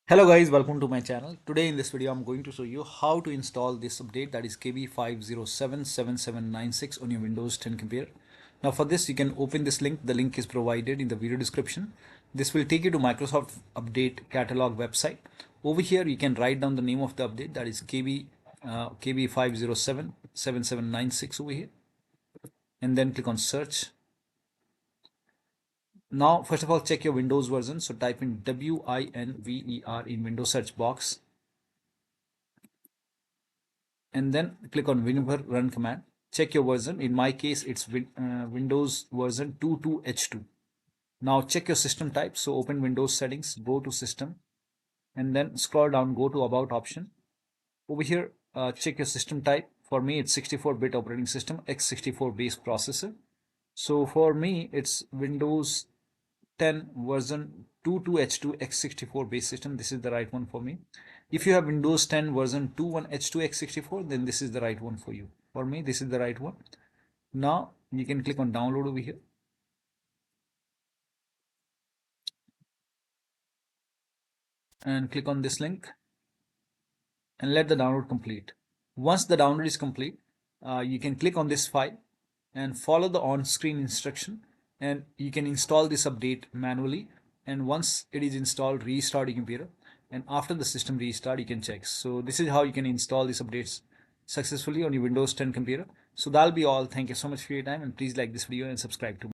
Hello guys, welcome to my channel. Today in this video I'm going to show you how to install this update, that is KB5077796 on your Windows 10 computer. Now for this you can open this link. The link is provided in the video description. This will take you to Microsoft Update Catalog website. Over here you can write down the name of the update, that is KB5077796 over here, and then click on search. Now, first of all, check your Windows version. So type in WINVER in Windows search box, and then click on WinVer run command. Check your version. In my case, it's Windows version 22H2. Now check your system type. So open Windows settings, go to system, and then scroll down, go to about option. Over here, check your system type. For me, it's 64-bit operating system, x64 based processor. So for me, it's Windows 10 version 22H2 x64 base system. This is the right one for me. If you have Windows 10 version 21H2 x64, then this is the right one for you. For me, this is the right one. Now you can click on download over here, and click on this link and let the download complete. Once the download is complete, you can click on this file and follow the on-screen instruction, and you can install this update manually. And once it is installed, restart your computer, and after the system restart you can check. So this is how you can install these updates successfully on your Windows 10 computer. So that'll be all. Thank you so much for your time, and please like this video and subscribe to